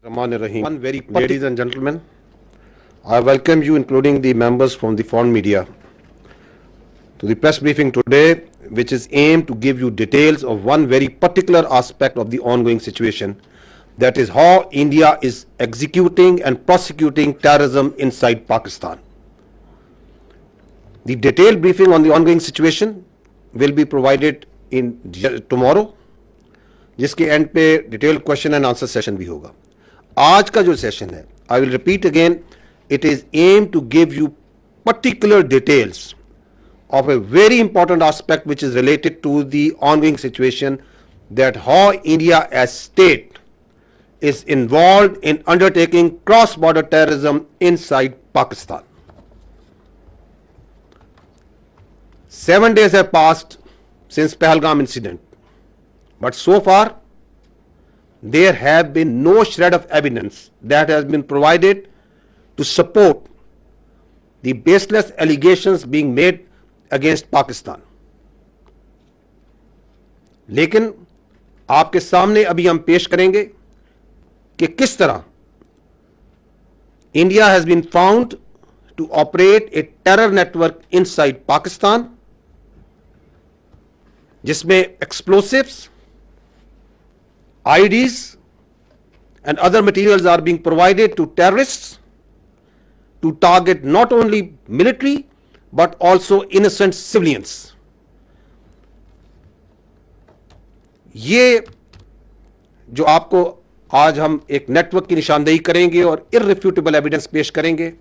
Rahim. Ladies and gentlemen, I welcome you, including the members from the foreign media, to the press briefing today, which is aimed to give you details of one very particular aspect of the ongoing situation, that is how India is executing and prosecuting terrorism inside Pakistan. The detailed briefing on the ongoing situation will be provided in tomorrow, जिसके end पे detail question and answer session भी होगा. आज का जो session है, I will repeat again, it is aim to give you particular details of a very important aspect which is related to the ongoing situation, that how India as state is involved in undertaking cross-border terrorism inside Pakistan. 7 days have passed since Pahalgam incident, but so far there have been no shred of evidence that has been provided to support the baseless allegations being made against Pakistan. लेकिन आपके सामने अभी हम पेश करेंगे कि किस तरह India has been found to operate a terror network inside Pakistan, जिसमें explosives, IEDs and other materials are being provided to terrorists to target not only military but also innocent civilians. ये जो आपको आज हम एक नेटवर्क की निशानदेही करेंगे और irrefutable एविडेंस पेश करेंगे,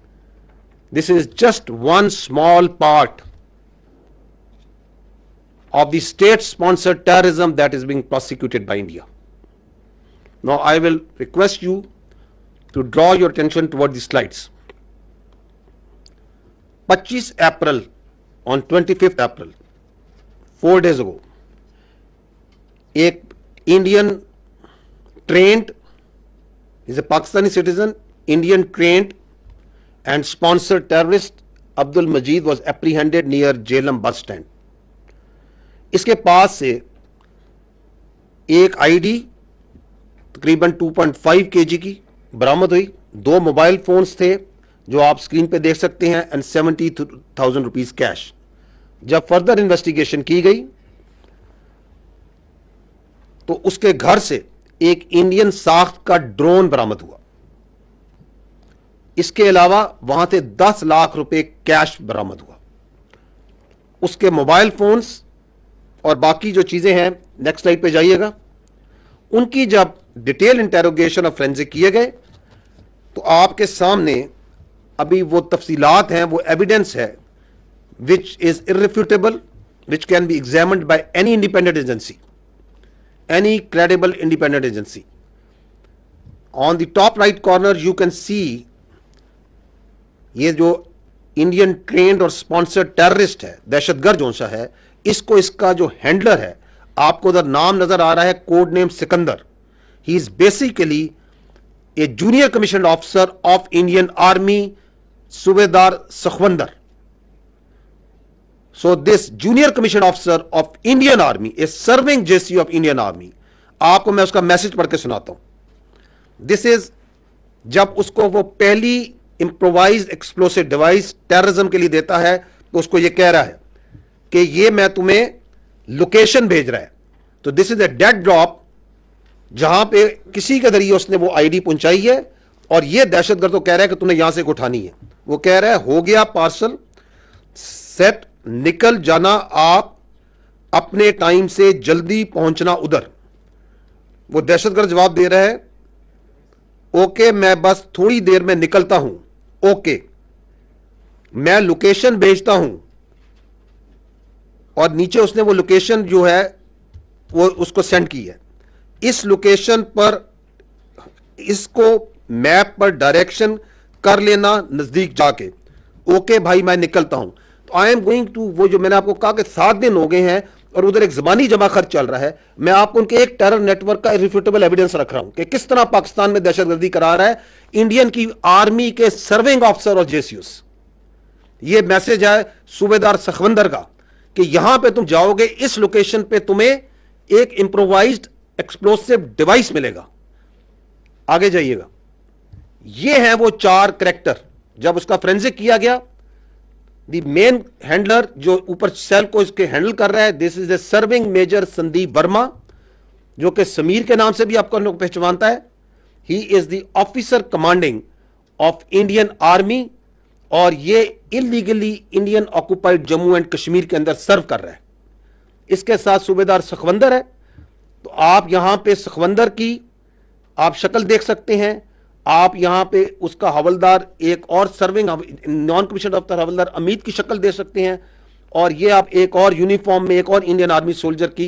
this is just one small part of the state sponsored terrorism that is being prosecuted by India. Now I will request you to draw your attention toward the slides. 25 April, on 25th April, 4 days ago, एक Indian trained, is a Pakistani citizen, Indian trained and sponsored terrorist Abdul Majid was apprehended near Jhelum bus stand. इसके पास से एक ID तकरीबन 2.5 kg की बरामद हुई, 2 mobile phones थे जो आप स्क्रीन पे देख सकते हैं, एंड 70,000 रुपीज कैश. जब फर्दर इन्वेस्टिगेशन की गई तो उसके घर से एक इंडियन साख्त का ड्रोन बरामद हुआ. इसके अलावा वहां से 10 लाख रुपए कैश बरामद हुआ. उसके मोबाइल फोन्स और बाकी जो चीजें हैं, नेक्स्ट स्लाइड पे जाइएगा, उनकी जब डिटेल इंटेरोगेशन और फोरेंसिक किए गए तो आपके सामने अभी वो तफसीलात हैं, वो एविडेंस है which is irrefutable, which can be examined by any independent agency, any credible independent agency. On the top right corner you can see ये जो इंडियन ट्रेंड और स्पॉन्सर्ड टेररिस्ट है, दहशतगर्द जो सा है, इसको इसका जो हैंडलर है, आपको उधर नाम नजर आ रहा है, code name Sikandar. He is basically A junior commission officer of Indian army, सूबेदार सखवंदर. So this junior commissioned officer of Indian Army is serving JCU of Indian Army. आपको मैं उसका मैसेज पढ़ के सुनाता हूं. This is जब उसको वो पहली इम्प्रोवाइज्ड एक्सप्लोसिव डिवाइस टेररिज्म के लिए देता है तो उसको ये कह रहा है कि ये मैं तुम्हें लोकेशन भेज रहा है. तो this is a dead drop, जहां पे किसी के जरिए उसने वो आईडी पहुंचाई है और ये दहशतगर्द को कह रहा है कि तुमने यहां से उठानी है. वो कह रहा है हो गया पार्सल सेट, निकल जाना आप अपने टाइम से, जल्दी पहुंचना उधर. वो दहशतगर्द जवाब दे रहा है ओके मैं बस थोड़ी देर में निकलता हूं, ओके मैं लोकेशन भेजता हूं. और नीचे उसने वो लोकेशन जो है वो उसको सेंड की है. इस लोकेशन पर इसको मैप पर डायरेक्शन कर लेना नजदीक जाके, ओके भाई मैं निकलता हूं. तो आई एम गोइंग टू, वो जो मैंने आपको कहा कि 7 दिन हो गए हैं और उधर एक जबानी जमा खर्च चल रहा है, मैं आपको उनके एक टेरर नेटवर्क का इरिफ्यूटेबल एविडेंस रख रहा हूं कि किस तरह पाकिस्तान में दहशतगर्दी करा रहा है इंडियन की आर्मी के सर्विंग ऑफिसर और जेसीयूस. ये मैसेज है सूबेदार सखवंदर का कि यहां पे तुम जाओगे, इस लोकेशन पे तुम्हें एक इंप्रोवाइज्ड एक्सप्लोसिव डिवाइस मिलेगा. आगे जाइएगा. ये हैं वो 4 कैरेक्टर। जब उसका फोरेंसिक किया गया, द मेन हैंडलर जो ऊपर सेल को इसके हैंडल कर रहा है, this is a serving Major Sandeep Verma, जो कि समीर के नाम से भी आपको लोग पहचानता है। He is the officer commanding of Indian army, और ये illegally Indian occupied Jammu and Kashmir के अंदर सर्व कर रहा है। इसके साथ सूबेदार सखवंदर है। तो आप यहां पे सखवंदर की आप शक्ल देख सकते हैं। आप यहां पे उसका हवलदार, एक और सर्विंग नॉन कमीशन ऑफिसर हवलदार अमित की शक्ल देख सकते हैं। और ये आप एक और यूनिफॉर्म में एक और इंडियन आर्मी सोल्जर की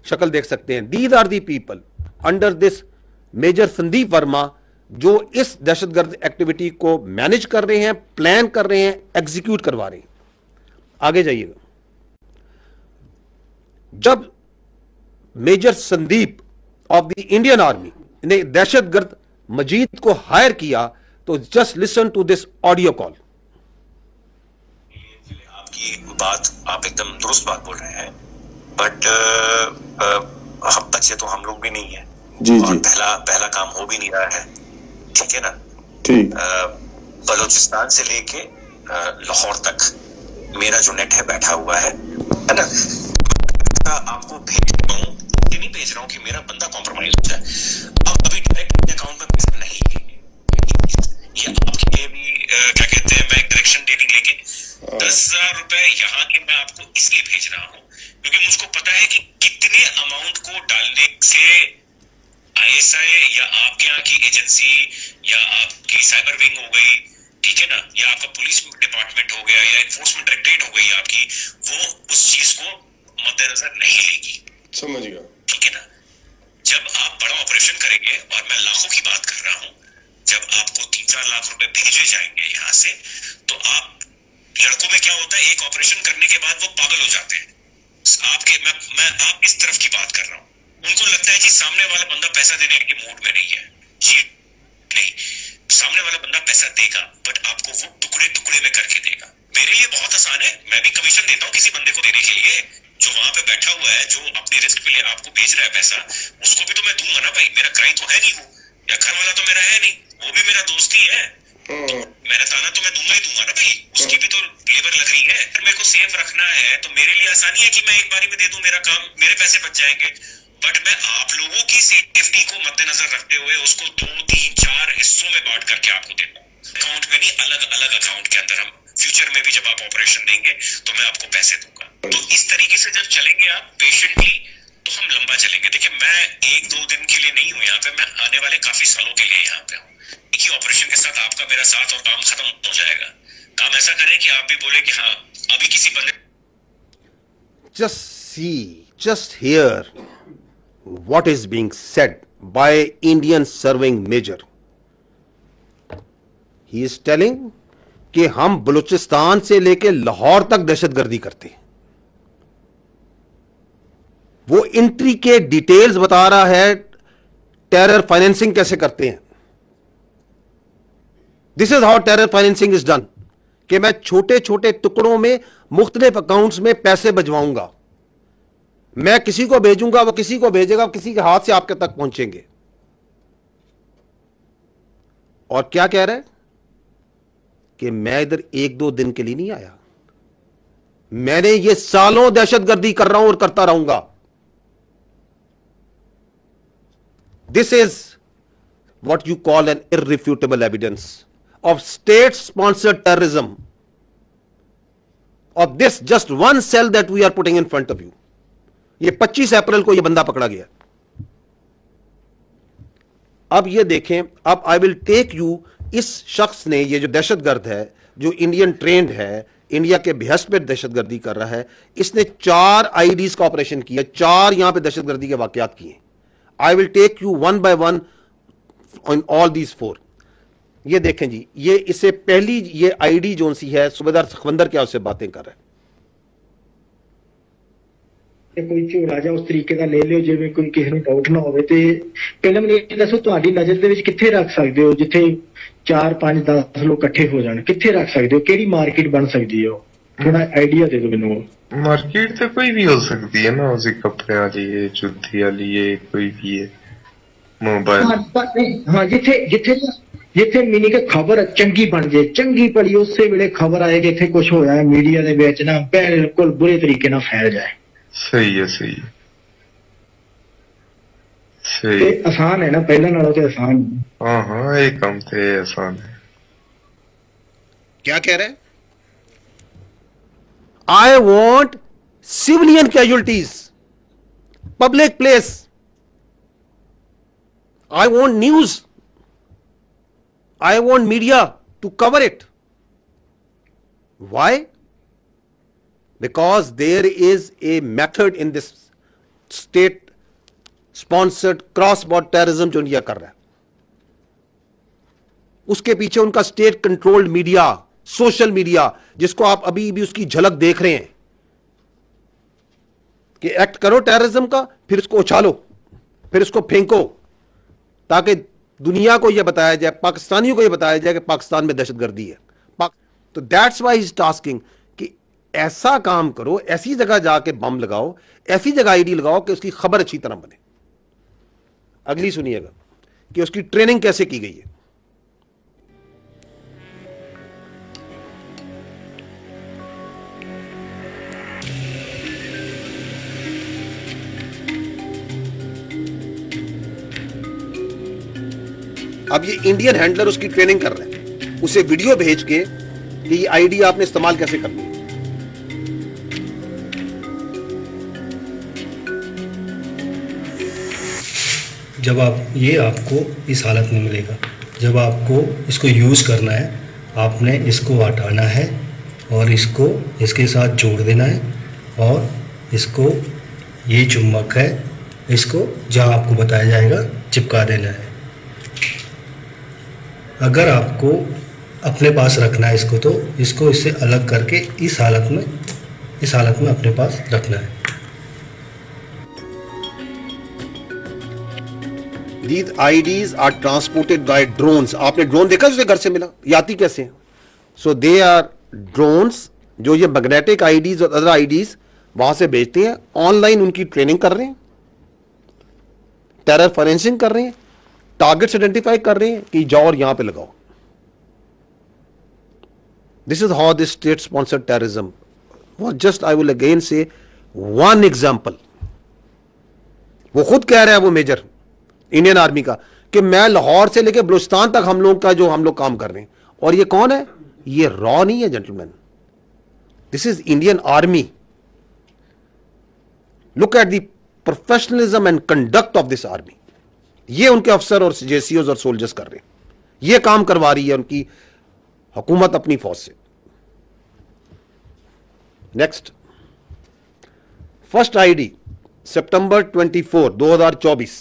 शक्ल देख सकते हैं। These are the people under this Major Sandeep Verma, जो इस दहशतगर्द एक्टिविटी को मैनेज कर रहे हैं, प्लान कर रहे हैं, एग्जीक्यूट करवा रहे हैं। आगे जाइएगा। जब Major Sandeep of the Indian Army ने दहशतगर्द मजीद को हायर किया, तो just listen to this audio call. आपकी बात, आप एकदम दुरुस्त बात बोल रहे हैं, बट अब तक से तो हम लोग भी नहीं है जी, और जी। पहला काम हो भी नहीं रहा है, ठीक है ना। ठीक। बलूचिस्तान से लेके लाहौर तक मेरा जो नेट है बैठा हुआ है ना। आपको भेज रहा हूँ, ये नहीं भेज रहा हूँ कि मेरा बंदा कॉम्प्रोमाइज हो जाए। अब अभी डायरेक्ट अपने अकाउंट में पैसा नहीं है, ये आपके लिए भी क्या कहते हैं, मैं एक डायरेक्शन डेटिंग लेके 10,000 रुपए यहाँ के मैं आपको इसलिए भेज रहा हूँ क्योंकि मुझको पता है कि कितने अमाउंट को डालने से आईएसआई या आपके यहाँ की एजेंसी या आपकी साइबर विंग हो गई, ठीक है ना, या आपका पुलिस डिपार्टमेंट हो गया या एनफोर्समेंट डायरेक्टरेट हो गई आपकी, वो उस चीज को मद्देनजर नहीं लेगी। समझ गया, ठीक है ना। जब आप बड़ा ऑपरेशन करेंगे, और मैं लाखों की बात कर रहा हूँ, जब आपको 3-4 लाख रुपए भेजे जाएंगे यहाँ से, तो आप लड़कों में क्या होता है, एक ऑपरेशन करने के बाद वो पागल हो जाते हैं। आपके मैं आप इस तरफ की बात कर रहा हूँ। उनको लगता है कि सामने वाला बंदा पैसा देने के मूड में नहीं है जी, नहीं, सामने वाला बंदा पैसा देगा, बट आपको वो टुकड़े टुकड़े में करके देगा। मेरे लिए बहुत आसान है, मैं भी कमीशन देता हूँ किसी बंदे को देने के लिए, जो वहां पे बैठा हुआ है, जो अपनी रिस्क पे लिए आपको भेज रहा है पैसा, उसको भी तो मैं दूंगा ना भाई, मेरा क्राइम तो है नहीं वो, या घर वाला तो मेरा है नहीं, वो भी मेरा दोस्त ही है, तो मेहनताना तो मैं दूंगा ही दूंगा ना भाई, उसकी भी तो लेबर लग रही है। फिर मेरे को सेफ रखना है, तो मेरे लिए आसानी है कि मैं एक बारी में दे दूं, मेरा काम, मेरे पैसे बच जाएंगे। बट मैं आप लोगों की सेफ्टी को मद्देनजर रखते हुए उसको 2-3-4 हिस्सों में बांट करके आपको देता हूँ, अकाउंट में नहीं, अलग अलग अकाउंट के अंदर। हम फ्यूचर में भी जब आप ऑपरेशन देंगे तो मैं आपको पैसे दूंगा। तो इस तरीके से जब चलेंगे आप पेशेंटली, तो हम लंबा चलेंगे। देखिए, मैं 1-2 दिन के लिए नहीं हूँ यहाँ पे, मैं आने वाले काफी सालों के लिए यहाँ पे हूँ। एक ही ऑपरेशन के साथ आपका मेरा साथ और काम खत्म हो जाएगा। काम ऐसा करें कि आप भी बोले कि हाँ, अभी किसी बंदे just hear what is being said by Indian serving major. He is telling कि हम बलूचिस्तान से लेके लाहौर तक दहशतगर्दी करते हैं। वो इंट्री के डिटेल्स बता रहा है, टेरर फाइनेंसिंग कैसे करते हैं। This is how terror financing is done, कि मैं छोटे छोटे टुकड़ों में मुख्तलिफ अकाउंट्स में पैसे भिजवाऊंगा, मैं किसी को भेजूंगा, वो किसी को भेजेगा, किसी के हाथ से आपके तक पहुंचेंगे। और क्या कह रहा है कि मैं इधर 1-2 दिन के लिए नहीं आया, मैंने ये सालों दहशतगर्दी कर रहा हूं और करता रहूंगा। This is what you call an irrefutable evidence of state sponsored terrorism of this just one cell that we are putting in front of you. ये 25 अप्रैल को ये बंदा पकड़ा गया। अब ये देखें, अब आई विल टेक यू, इस शख्स ने, ये जो दहशतगर्द है, जो इंडियन ट्रेंड है, इंडिया के behest पे दहशतगर्दी कर रहा है, इसने 4 आईडीज का ऑपरेशन किया, 4 यहां पे दहशतगर्दी के वाकयात किए। I will take you one by one on all these 4। ये देखें जी, ये इससे पहली ये आईडी जोन सी है, सूबेदार सखवंदर क्या उससे बातें कर रहा है। कोई ਝੋਲਾ ਜਾਂ ਉਸ ਤਰੀਕੇ ਦਾ ਲੈ ਲਿਓ ਜਿਵੇਂ ਕੋਈ ਕਿਸੇ ਨੂੰ ਡਾਊਟ ਨਾ ਹੋਵੇ। ਤੇ ਪਹਿਲਾਂ ਮੈਨੂੰ ਇਹ ਦੱਸੋ, ਤੁਹਾਡੀ ਨਜ਼ਰ ਦੇ ਵਿੱਚ ਕਿੱਥੇ ਰੱਖ ਸਕਦੇ ਹੋ ਜਿੱਥੇ 4-5-10 ਲੋਕ ਇਕੱਠੇ ਹੋ ਜਾਣ, ਕਿੱਥੇ ਰੱਖ ਸਕਦੇ ਹੋ, ਕਿਹੜੀ ਮਾਰਕੀਟ ਬਣ ਸਕਦੀ ਹੈ? ਉਹ ਥੋੜਾ ਆਈਡੀਆ ਦੇ ਦਿਓ ਮੈਨੂੰ। मार्केट तो कोई भी हो सकती है ना, उसी कपड़े वाली है, जूती वाली है, कोई भी है, मोबाइल। हाँ, जिथे जिथे जिथे मीनिंग कि खबर चंगी बन जाए, चंगी भली उस वेले खबर आए कि इत्थे कुछ होया है, मीडिया दे विच ना बिल्कुल बुरे तरीके नाल फैल जाए। सही है, सही है, सही। ते आसान है ना, पहले नालों ते आसान। हाँ हाँ, ये काम ते आसान है। क्या कह रहे हैं? I want civilian casualties, public place, I want news, I want media to cover it. Why? Because there is a method in this state sponsored cross border terrorism जो इंडिया कर रहा है, उसके पीछे उनका state controlled media, social media, जिसको आप अभी भी उसकी झलक देख रहे हैं कि एक्ट करो टेररिज्म का, फिर इसको उछालो, फिर इसको फेंको, ताकि दुनिया को यह बताया जाए, पाकिस्तानियों को यह बताया जाए कि पाकिस्तान में दहशतगर्दी है। तो that's why he is tasking कि ऐसा काम करो, ऐसी जगह जाके बम लगाओ, ऐसी जगह आईडी लगाओ कि उसकी खबर अच्छी तरह बने। अगली सुनिएगा कि उसकी ट्रेनिंग कैसे की गई है। अब ये इंडियन हैंडलर उसकी ट्रेनिंग कर रहे हैं, उसे वीडियो भेज के कि ये आईडी आपने इस्तेमाल कैसे करनी है। जब आप ये आपको इस हालत में मिलेगा, जब आपको इसको यूज़ करना है, आपने इसको हटाना है और इसको इसके साथ जोड़ देना है, और इसको ये चुम्बक है, इसको जहाँ आपको बताया जाएगा चिपका देना है। अगर आपको अपने पास रखना है इसको, तो इसको इससे अलग करके इस हालत में अपने पास रखना है। These IDs are transported by drones. आपने ड्रोन देखा उसके घर से मिला, ये आती कैसे हैं? So they are drones जो ये मैग्नेटिक IDs और अदर IDs वहां से भेजते हैं। ऑनलाइन उनकी ट्रेनिंग कर रहे हैं, टेरर फॉरेंसिंग कर रहे हैं, टारगेट्स आइडेंटिफाई कर रहे हैं कि जाओ और यहां पे लगाओ। This is how this state sponsored terrorism was just, I will again से, वन एग्जांपल। वो खुद कह रहा है, वो मेजर इंडियन आर्मी का, कि मैं लाहौर से लेकर बलूचिस्तान तक हम लोग काम कर रहे हैं। और ये कौन है? ये रॉ नहीं है gentleman, this is Indian army. Look at the professionalism and conduct of this army. ये उनके अफसर और जेसीओज और सोल्जर्स कर रहे हैं, ये काम करवा रही है उनकी हुकूमत अपनी फौज से। नेक्स्ट, फर्स्ट आईडी सितंबर 24, 2024,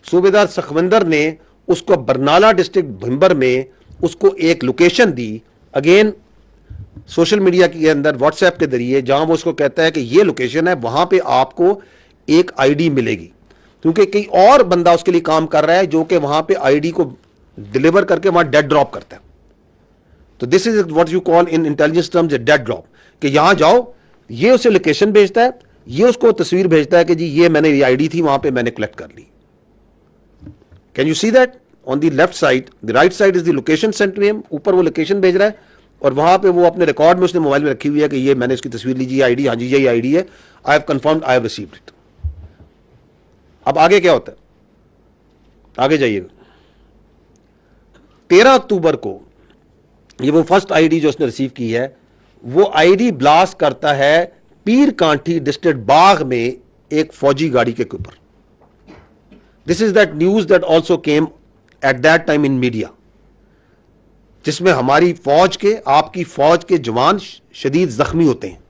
सूबेदार सखविंदर ने उसको बरनाला डिस्ट्रिक्ट भिंबर में उसको एक लोकेशन दी, अगेन सोशल मीडिया के अंदर व्हाट्सएप के जरिए, जहां वो उसको कहता है कि ये लोकेशन है, वहां पे आपको एक आईडी मिलेगी, क्योंकि कई और बंदा उसके लिए काम कर रहा है जो कि वहां पे आईडी को डिलीवर करके वहां डेड ड्रॉप करता है। तो this is what you call in intelligence terms A dead drop, कि यहां जाओ, ये उसे लोकेशन भेजता है, ये उसको तस्वीर भेजता है कि जी ये मैंने, ये आईडी थी वहां पे मैंने कलेक्ट कर ली। Can you see that? On the left side, the right side is the location sent name, ऊपर वो लोकेशन भेज रहा है और वहां पे वो अपने रिकॉर्ड में उसने मोबाइल में रखी हुई है कि ये मैंने इसकी तस्वीर लीजिए, आईडी, हाँ जी यही आईडी है, I have confirmed, I have received it. अब आगे क्या होता है? आगे जाइएगा। 13 अक्टूबर को ये वो फर्स्ट आईडी जो उसने रिसीव की है, वो आईडी ब्लास्ट करता है पीर कांठी डिस्ट्रिक्ट बाग में एक फौजी गाड़ी के ऊपर। This is that news that also came at that time in media, जिसमें हमारी फौज के, आपकी फौज के जवान शदीद जख्मी होते हैं।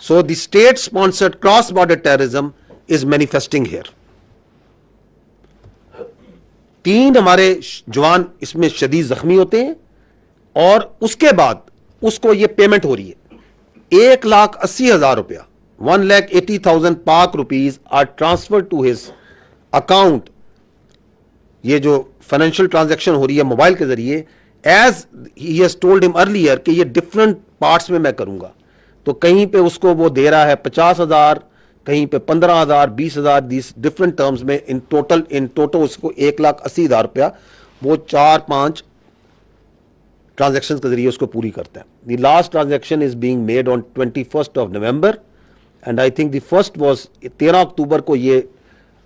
So the state sponsored cross border terrorism is manifesting here. 3 हमारे जवान इसमें शदीद जख्मी होते हैं और उसके बाद उसको ये पेमेंट हो रही है 1,80,000 रुपया, 1,80,000 Pak rupees are transfer to his account. ये जो फाइनेंशियल ट्रांजैक्शन हो रही है मोबाइल के जरिए, as he has told him earlier कि ये डिफरेंट पार्ट्स में मैं करूंगा। तो कहीं पे उसको वो दे रहा है 50,000, कहीं पे 15,000, 20,000, दिस डिफरेंट टर्म्स में इन टोटल उसको 1,80,000 रुपया वो 4-5 ट्रांजैक्शंस के जरिए उसको पूरी करता है। The last transaction is being made on 21st of November and I think the first was 13 अक्टूबर को ये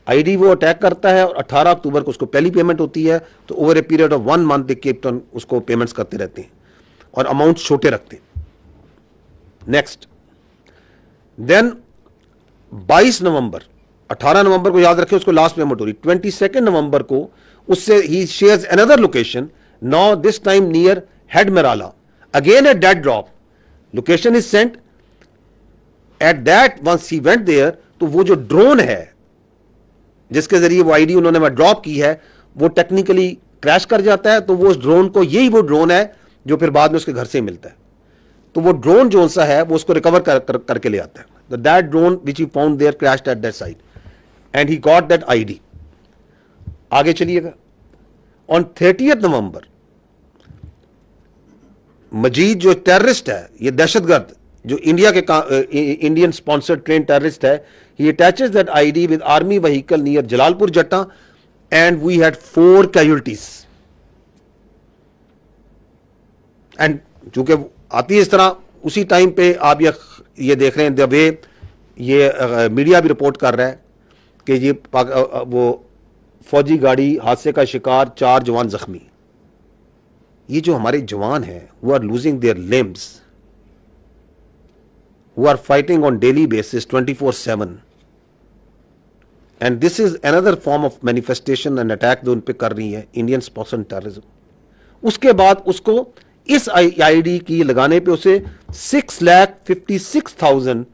आईडी वो अटैक करता है और 18 अक्टूबर को उसको पहली पेमेंट होती है। तो over a period of 1 month they keep on उसको पेमेंट्स करते रहते हैं और अमाउंट छोटे रखते हैं। नेक्स्ट, देन 22 नवंबर, 18 नवंबर को याद रखें उसको लास्ट पेमेंट हो रही, 22 नवंबर को उससे ही shares another location, now this time near head Marala, again a dead drop, location is sent at that once he went there. तो वो जो ड्रोन है जिसके जरिए वो आईडी उन्होंने ड्रॉप की है वो टेक्निकली क्रैश कर जाता है। तो वो उस ड्रोन को, यही वो ड्रोन है जो फिर बाद में उसके घर से मिलता है। तो वो ड्रोन जो सा है वो उसको रिकवर करके ले आता है। That drone which he found there crashed at that site and he got that ID. आगे चलिएगा, ऑन 30 नवंबर मजीद जो टेररिस्ट है, ये दहशतगर्द जो इंडिया के इंडियन स्पॉन्सर्ड ट्रेन टेररिस्ट है, he attaches that ID with army vehicle near Jalalpur Jatta and we had 4 casualties and चूंकि आती है इस तरह, उसी टाइम पे आप ये देख रहे हैं द वे ये मीडिया भी रिपोर्ट कर रहा है कि ये वो फौजी गाड़ी हादसे का शिकार, 4 जवान जख्मी। ये जो हमारे जवान हैं वो are losing their limbs, who are fighting on daily basis 24/7 and this is another form of manifestation and attack जो उन पे कर रही है इंडियन स्पॉन्सर्ड टेररिज्म। उसके बाद उसको इस आईडी की लगाने पे उसे 6,56,000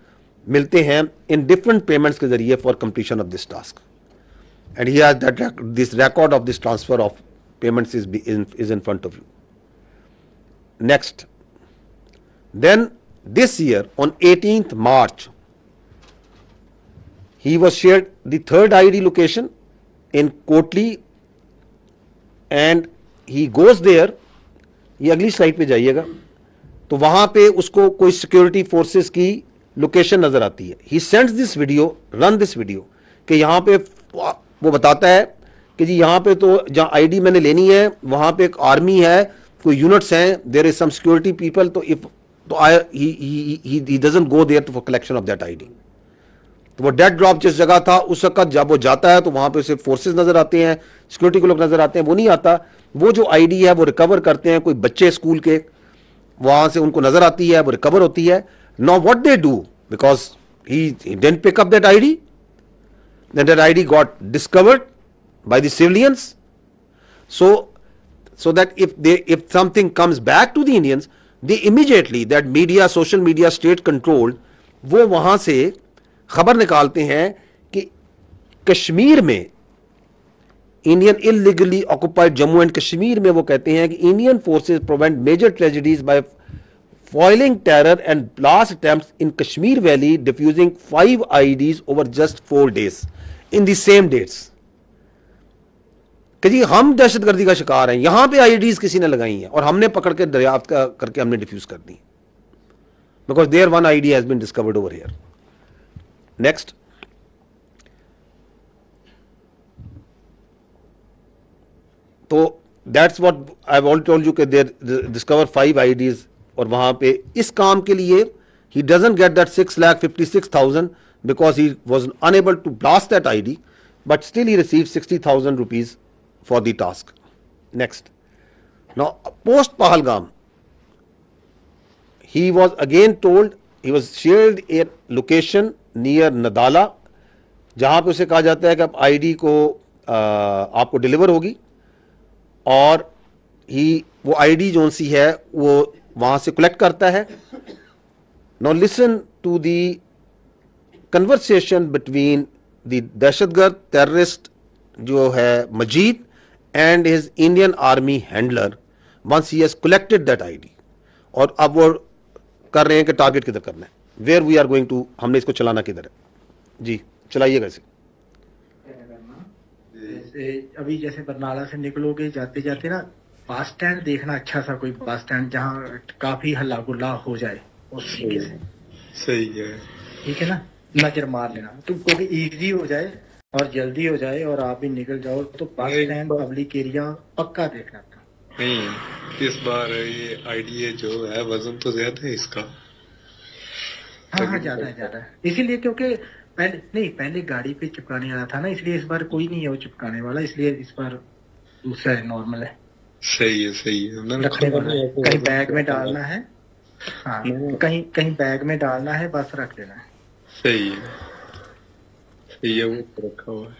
मिलते हैं इन डिफरेंट पेमेंट्स के जरिए for completion of this task and he has that this record of this transfer of payments is in front of you. Next, then this year on 18th March he was shared the third ID location in Kotli and he goes there। ये अगली slide पे जाइएगा तो वहां पे उसको कोई security forces की लोकेशन नजर आती है। he sends this video, run this video कि यहां पे वो बताता है कि जी यहां पे तो जहां आईडी मैंने लेनी है वहां पे एक आर्मी है, कोई यूनिट्स हैं, there is some security people, तो इफ तो he doesn't go there for collection of that ID। तो वो डेड ड्रॉप जिस जगह था उस वक्त जब वो जाता है तो वहां पे सिर्फ फोर्सेस नजर आते हैं, सिक्योरिटी के लोग नजर आते हैं, वो नहीं आता। वो जो आईडी है वो रिकवर करते हैं कोई बच्चे स्कूल के, वहां से उनको नजर आती है, वो रिकवर होती है। Now what they do, because he didn't pick up that ID, then that ID got discovered by the civilians, so that if something comes back to the Indians, they immediately, that media, social media, state controlled, वो वहां से खबर निकालते हैं कि कश्मीर में Indian illegally occupied Jammu and Kashmir में वो कहते हैं कि Indian forces prevent major tragedies by foiling terror and blast attempts in Kashmir Valley, diffusing 5 IDs over just 4 days in the same dates। कि जी हम दहशतगर्दी का शिकार हैं, यहां पे आईडीज किसी ने लगाई हैं और हमने पकड़ के दरियाफ्त करके हमने डिफ्यूज कर दी, because there one IED has been discovered over here. Next, तो that's what I have already told you कि देयर डिस्कवर 5 आईडीज और वहां पे इस काम के लिए he doesn't get that 6,56,000 because he was unable to blast that ID, but still he received 60,000 rupees for the task। Next, now post Pahalgam he was again told, he was shared a location near Nadala जहां पे उसे कहा जाता है कि अब ID को आपको डिलीवर होगी और वो ID जोन सी है वो वहां से कलेक्ट करता है। Now listen to the conversation between the दहशतगर्द टेररिस्ट जो है Majeed and his Indian army handler once he has collected that IED, और अब वो कर रहे हैं कि टारगेट किधर करना है, where we are going to, हमने इसको चलाना किधर है। जी चलाइएगा इसे। अभी जैसे बरनाला से निकलोगे जाते जाते ना बस स्टैंड देखना, अच्छा सा कोई बस स्टैंड जहाँ काफी हल्ला गुल्ला हो जाए उस तरीके से। सही है, ठीक है ना। नजर मार लेना, तो क्योंकि इजी हो जाए और जल्दी हो जाए और आप भी निकल जाओ, तो बस स्टैंड पब्लिक एरिया पक्का देखना था। नहीं, इस बार ये आईडीए जो है वजन तो ज्यादा है इसका। हाँ ज्यादा है, इसीलिए क्योंकि पहले गाड़ी पे चिपकाने वाला था ना, इसलिए इस बार कोई नहीं है वो चिपकाने वाला, इसलिए इस बार दूसरा है, नॉर्मल है। सही है। रखने वाला है, कहीं बैग में डालना है। हाँ, कहीं बैग में डालना है, बस रख देना है। सही है, वो रखा हुआ है।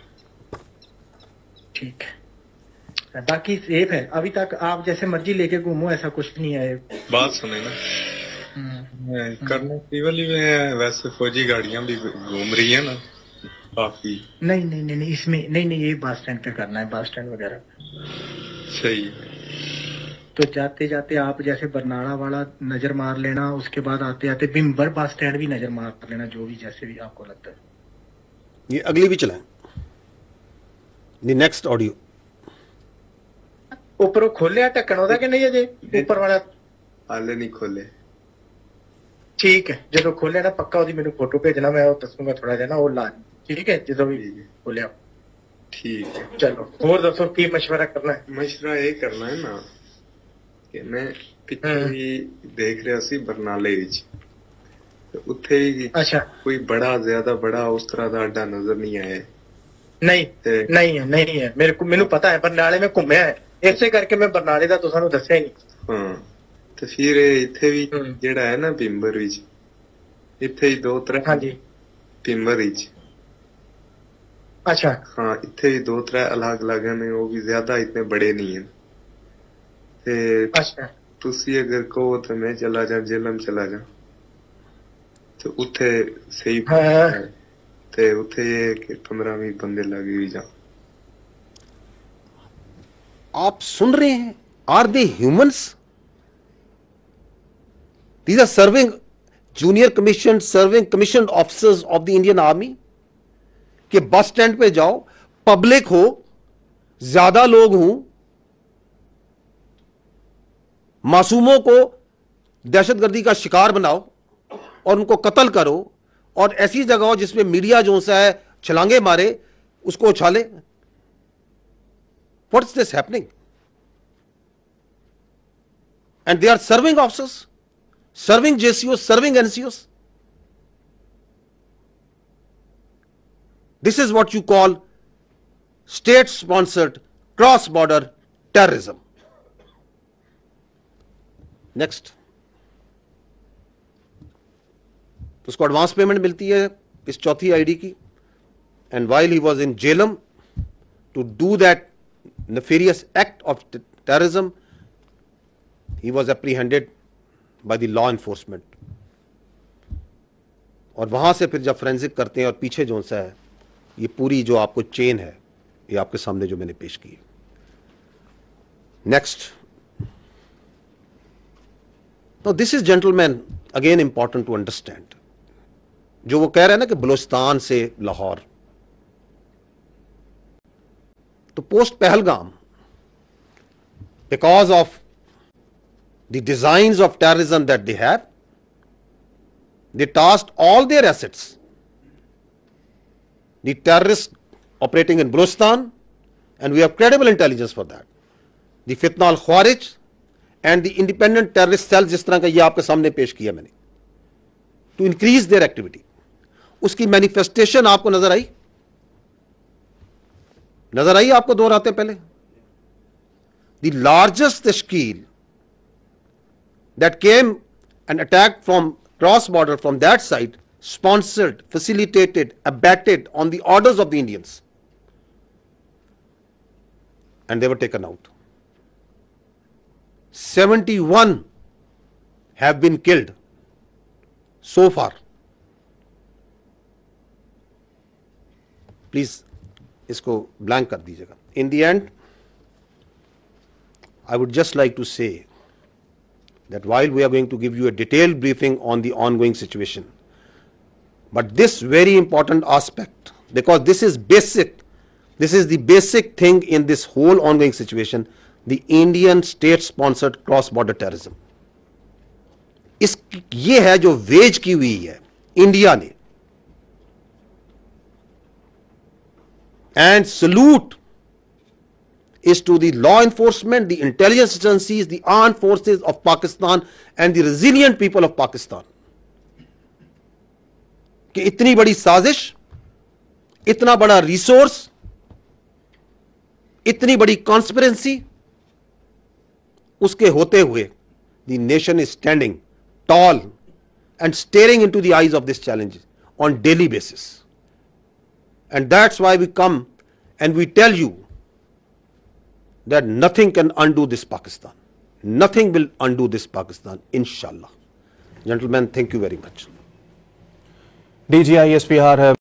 ठीक है, बाकी सेफ है अभी तक, आप जैसे मर्जी लेके घूमो, ऐसा कुछ नहीं है। बात सुने ना, कर्नल में है, वैसे फौजी गाड़ियां भी घूम रही है ना काफी। नहीं इसमें नहीं, ये बस स्टैंड पे करना है, बस स्टैंड वगैरह। सही है। तो जाते जाते आप जैसे बरनाला वाला नजर मार लेना, उसके बाद आते आते बिम्बर बस स्टैंड भी नजर मार लेना, जो भी जैसे भी आपको लगता है। ये अगली भी चलाएं, नेक्स्ट ऑडियो। ऊपर खोले ढक्कन होता कि नहीं अजे ऊपर वाला? हाले नहीं खोले। ठीक है, जो खोले ना पक्का ਉਹਦੀ ਮੈਨੂੰ फोटो भेजना, मैं दसूंगा थोड़ा जिहा ना वो ला। ठीक है, जो भी खोले। ठीक है, चलो और दसो की मशवरा करना है? मशवरा ये करना है ना कि मैं पिछले भी देख रहा सी बरनाले विच, तो उत्थे अच्छा कोई बड़ा ज्यादा बड़ा उस तरह का अड्डा नजर नहीं आया। नहीं है, मेनू पता है, बरनाले में घूमया है, इसे करके मैं बरनाले का तुसानू दस्या ही नहीं। हाँ, तो फिर इत्थे भी जेड़ा है ना पिंबर विच, इत्थे ही 2-3 हाँ जी पिंबर विच। अच्छा हाँ, इत्थे भी 2-3 अलग हैं, वो भी ज्यादा इतने बड़े नहीं है। अच्छा, तुसी अगर कहो तो मैं चला जा, जेलम चला जा, तो उत्थे सही है, ते उत्थे ये कि 15-20 बंदे लगे भी जा। आप सुन रहे हैं, are they humans? These are serving commissioned officers of the Indian Army। कि बस स्टैंड पे जाओ, पब्लिक हो, ज्यादा लोग हों, मासूमों को दहशतगर्दी का शिकार बनाओ और उनको कत्ल करो, और ऐसी जगह हो जिसमें मीडिया जो सा है छलांगे मारे, उसको उछाले। What is this happening? And they are serving officers, serving JCOs, serving NCOs. This is what you call state-sponsored cross-border terrorism. Next. उसको एडवांस पेमेंट मिलती है इस चौथी आईडी की, and while he was in Jhelum to do that nefarious act of terrorism, he was apprehended by the law enforcement। और वहां से फिर जब फोरेंसिक करते हैं और पीछे जो सा है, ये पूरी जो आपको चेन है, ये आपके सामने जो मैंने पेश की है। नेक्स्ट। तो this is gentleman again important to understand. जो वो कह रहे हैं ना कि बलूचिस्तान से लाहौर, तो post Pahalgam, because of the designs of terrorism that they have, they tasked all their assets, the terrorists operating in Balochistan, and we have credible intelligence for that, the Fitna al-Khawarij and the independent terrorist cells, जिस तरह का ये आपके सामने पेश किया मैंने, to increase their activity। उसकी मैनिफेस्टेशन आपको नजर आई आपको दोहराते पहले। the largest तश्कील that came and attacked from cross border from that side, sponsored, facilitated, abetted on the orders of the Indians, and they were taken out. 71 have been killed so far। Please इसको blank कर दीजिएगा। In the end, I would just like to say that while we are going to give you a detailed briefing on the ongoing situation, but this very important aspect, because this is the basic thing in this whole ongoing situation, the Indian state-sponsored cross-border terrorism। ये है जो veg की हुई है India ने, And salute is to the law enforcement, the intelligence agencies, the armed forces of Pakistan and the resilient people of Pakistan कि इतनी बड़ी साजिश, इतना बड़ा रिसोर्स, इतनी बड़ी कॉन्स्पिरेंसी, उसके होते हुए the nation is standing tall and staring into the eyes of this challenge on daily basis. And that's why we come and we tell you that nothing can undo this Pakistan. Nothing will undo this Pakistan, inshallah. Gentlemen, thank you very much. DGI SPR have